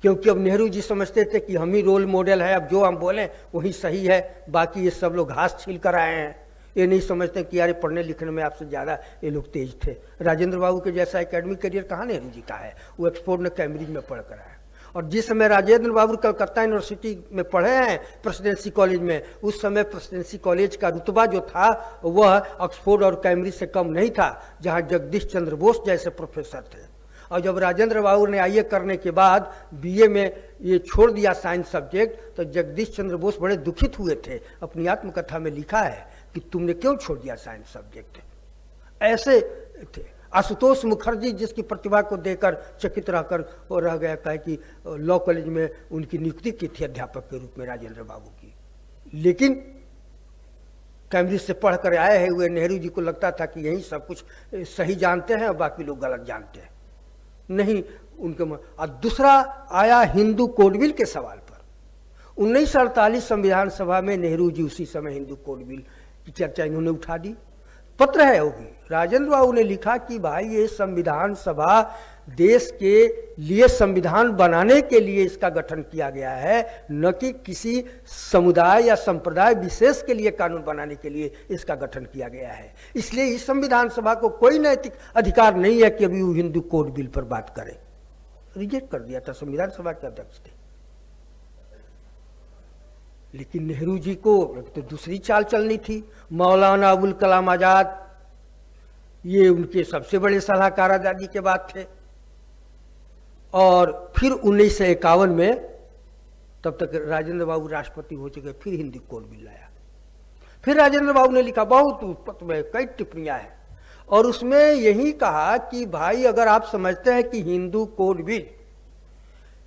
क्योंकि अब नेहरू जी समझते थे कि हम ही रोल मॉडल है, अब जो हम बोलें वही सही है, बाकी ये सब लोग घास छील कर आए हैं। ये नहीं समझते कि यार पढ़ने लिखने में आपसे ज़्यादा ये लोग तेज थे। राजेंद्र बाबू के जैसा एकेडमिक करियर कहाँ नेहरू जी का है, वो ऑक्सफोर्ड में कैम्ब्रिज में पढ़ कर आए। और जिस समय राजेंद्र बाबू कलकत्ता यूनिवर्सिटी में पढ़े हैं प्रेसिडेंसी कॉलेज में, उस समय प्रेसिडेंसी कॉलेज का रुतबा जो था वह ऑक्सफोर्ड और कैम्ब्रिज से कम नहीं था, जहाँ जगदीश चंद्र बोस जैसे प्रोफेसर थे। और जब राजेंद्र बाबू ने आईए करने के बाद बीए में ये छोड़ दिया साइंस सब्जेक्ट, तो जगदीश चंद्र बोस बड़े दुखित हुए थे। अपनी आत्मकथा में लिखा है कि तुमने क्यों छोड़ दिया साइंस सब्जेक्ट। ऐसे थे आशुतोष मुखर्जी, जिसकी प्रतिभा को देखकर चकित रहकर और रह गया, कहे कि लॉ कॉलेज में उनकी नियुक्ति की थी अध्यापक के रूप में राजेंद्र बाबू की, लेकिन कैम्ब्रिज से पढ़ कर आए हैं हुए नेहरू जी को लगता था कि यही सब कुछ सही जानते हैं और बाकी लोग गलत जानते हैं। नहीं, उनके और दूसरा आया हिंदू कोड बिल के सवाल पर। 1948 संविधान सभा में नेहरू जी उसी समय हिंदू कोड बिल की चर्चा इन्होंने उठा दी। पत्र है वो भी, राजेंद्र बाबू ने लिखा कि भाई ये संविधान सभा देश के लिए संविधान बनाने के लिए इसका गठन किया गया है, न कि किसी समुदाय या संप्रदाय विशेष के लिए कानून बनाने के लिए इसका गठन किया गया है। इसलिए इस संविधान सभा को कोई नैतिक अधिकार नहीं है कि अभी वो हिंदू कोड बिल पर बात करे। रिजेक्ट कर दिया था, संविधान सभा के अध्यक्ष थे। लेकिन नेहरू जी को तो दूसरी चाल चलनी थी। मौलाना अबुल कलाम आजाद ये उनके सबसे बड़े सलाहकार आजादी के बाद थे। और फिर 1951 में, तब तक राजेंद्र बाबू राष्ट्रपति हो चुके, फिर हिंदी कोड बिल लाया। फिर राजेंद्र बाबू ने लिखा, बहुत में कई टिप्पणियां हैं, और उसमें यही कहा कि भाई अगर आप समझते हैं कि हिंदू कोड बिल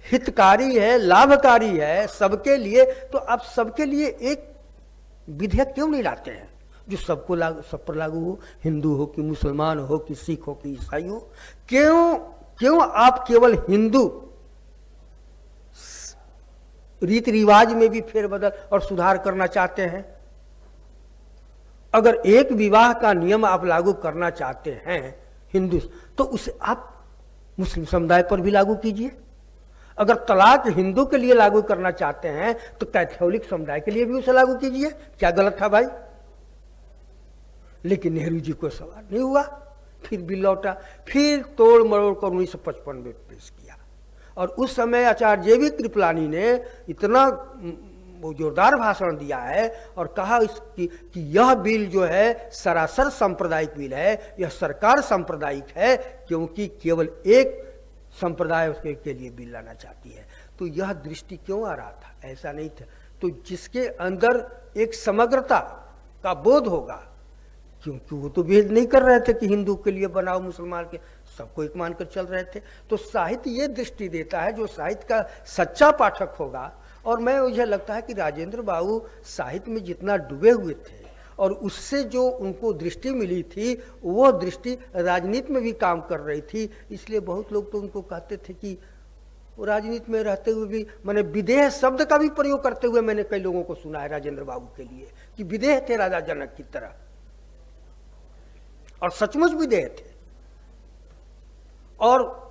हितकारी है, लाभकारी है सबके लिए, तो आप सबके लिए एक विधेयक क्यों नहीं लाते हैं जो सब पर लागू हो, हिंदू हो कि मुसलमान हो कि सिख हो कि ईसाई हो। क्यों आप केवल हिंदू रीति रिवाज में भी फेरबदल और सुधार करना चाहते हैं? अगर एक विवाह का नियम आप लागू करना चाहते हैं हिंदू, तो उसे आप मुस्लिम समुदाय पर भी लागू कीजिए। अगर तलाक हिंदू के लिए लागू करना चाहते हैं तो कैथोलिक समुदाय के लिए भी उसे लागू कीजिए। क्या गलत था भाई? लेकिन नेहरू जी को सवाल नहीं हुआ, फिर बिल लौटा, फिर तोड़ मरोड़ कर 1955 में पेश किया। और उस समय आचार्य जेबी कृपलानी ने इतना जोरदार भाषण दिया है और कहा कि यह बिल जो है सरासर सांप्रदायिक बिल है, यह सरकार सांप्रदायिक है क्योंकि केवल एक संप्रदाय उसके लिए बिल लाना चाहती है। तो यह दृष्टि क्यों आ रहा था? ऐसा नहीं था तो जिसके अंदर एक समग्रता का बोध होगा, क्योंकि वो तो भेद नहीं कर रहे थे कि हिंदू के लिए बनाओ, मुसलमान के, सबको एक मानकर चल रहे थे। तो साहित्य ये दृष्टि देता है, जो साहित्य का सच्चा पाठक होगा। और मुझे लगता है कि राजेंद्र बाबू साहित्य में जितना डूबे हुए थे और उससे जो उनको दृष्टि मिली थी, वो दृष्टि राजनीति में भी काम कर रही थी। इसलिए बहुत लोग तो उनको कहते थे कि वो राजनीति में रहते हुए भी, मैंने विदेह शब्द का भी प्रयोग करते हुए मैंने कई लोगों को सुना है राजेंद्र बाबू के लिए, कि विदेह थे राजा जनक की तरह, और सचमुच विदेह थे। और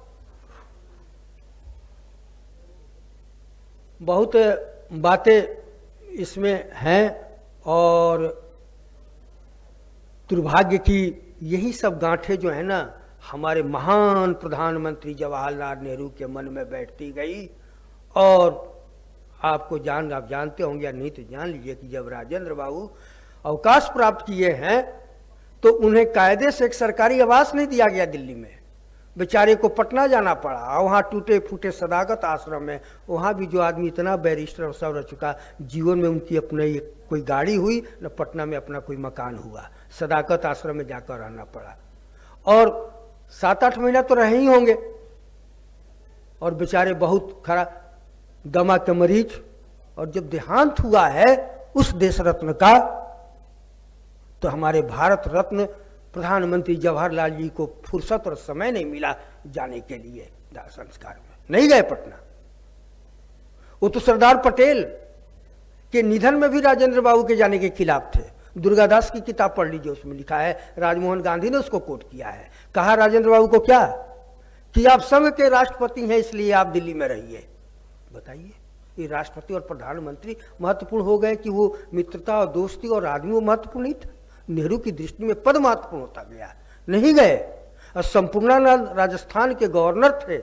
बहुत बातें इसमें हैं, और दुर्भाग्य की यही सब गांठें जो है ना, हमारे महान प्रधानमंत्री जवाहरलाल नेहरू के मन में बैठती गई। और आप जानते होंगे या नहीं तो जान लीजिए कि जब राजेंद्र बाबू अवकाश प्राप्त किए हैं तो उन्हें कायदे से एक सरकारी आवास नहीं दिया गया दिल्ली में, बेचारे को पटना जाना पड़ा। वहाँ टूटे फूटे सदाकत आश्रम में, वहाँ भी जो आदमी इतना बैरिस्टर और सब रह चुका, जीवन में उनकी अपने कोई गाड़ी हुई न पटना में अपना कोई मकान हुआ, सदाकत आश्रम में जाकर रहना पड़ा। और 7-8 महीना तो रहे ही होंगे, और बेचारे बहुत खरा दमा के मरीज। और जब देहांत हुआ है उस देश रत्न का, तो हमारे भारत रत्न प्रधानमंत्री जवाहरलाल जी को फुर्सत और समय नहीं मिला जाने के लिए संस्कार में, नहीं गए पटना। वो तो सरदार पटेल के निधन में भी राजेंद्र बाबू के जाने के खिलाफ थे। दुर्गादास की किताब पढ़ लीजिए, उसमें लिखा है, राजमोहन गांधी ने उसको कोट किया है। कहा राजेंद्र बाबू को क्या कि आप संघ के राष्ट्रपति हैं, इसलिए आप दिल्ली में रहिए। बताइए, ये राष्ट्रपति और प्रधानमंत्री महत्वपूर्ण हो गए कि वो मित्रता और दोस्ती और आदमी वो महत्वपूर्ण नहीं था। नेहरू की दृष्टि में पद महत्वपूर्ण होता गया, नहीं गए। और संपूर्णानंद राजस्थान के गवर्नर थे,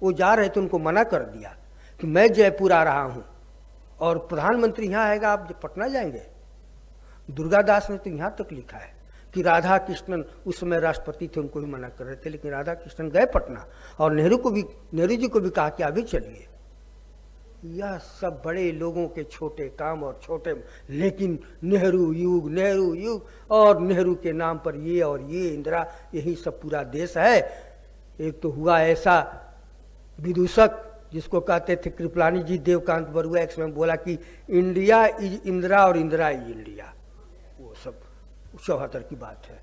वो जा रहे थे, उनको मना कर दिया कि मैं जयपुर आ रहा हूं और प्रधानमंत्री यहाँ आएगा, आप पटना जाएंगे। दुर्गादास ने तो यहाँ तक लिखा है कि राधा कृष्णन उस समय राष्ट्रपति थे, उनको भी मना कर रहे थे, लेकिन राधा कृष्णन गए पटना और नेहरू जी को भी कहा कि अभी चलिए। यह सब बड़े लोगों के छोटे काम और छोटे, लेकिन नेहरू युग और नेहरू के नाम पर ये और ये इंदिरा, यही सब पूरा देश है। एक तो हुआ ऐसा विदूषक जिसको कहते थे कृपलानी जी, देवकांत बरुआ, एक समय बोला कि इंडिया इज इंदिरा और इंदिरा इज इंडिया। वो सब 74 की बात है।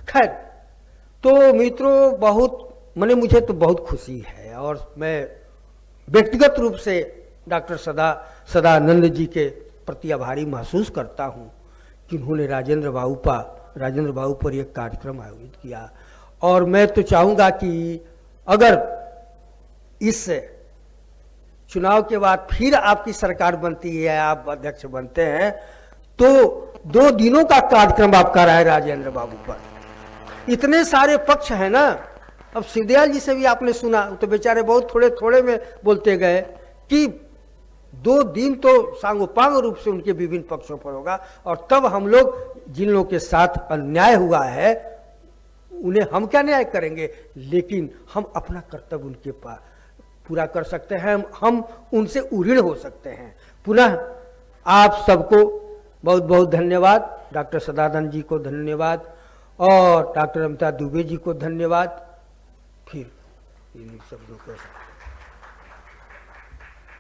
खैर, तो मित्रों, बहुत मुझे तो बहुत खुशी है, और मैं व्यक्तिगत रूप से डॉक्टर सदानंद जी के प्रति आभारी महसूस करता हूं कि उन्होंने राजेंद्र बाबू पर एक कार्यक्रम आयोजित किया। और मैं तो चाहूंगा कि अगर इस चुनाव के बाद फिर आपकी सरकार बनती है, आप अध्यक्ष बनते हैं, तो 2 दिनों का कार्यक्रम आप कराए राजेंद्र बाबू पर। इतने सारे पक्ष हैं ना। अब सिंधियाल जी से भी आपने सुना, तो बेचारे बहुत थोड़े में बोलते गए कि 2 दिन तो सांगोपांग रूप से उनके विभिन्न पक्षों पर होगा, और तब हम लोग जिन लोगों के साथ अन्याय हुआ है उन्हें हम क्या न्याय करेंगे, लेकिन हम अपना कर्तव्य उनके पास पूरा कर सकते हैं, हम उनसे उऋण हो सकते हैं। पुनः आप सबको बहुत बहुत धन्यवाद, डॉक्टर सदानंद जी को धन्यवाद, और डॉक्टर अमिता दुबे जी को धन्यवाद। फिर इन शब्दों को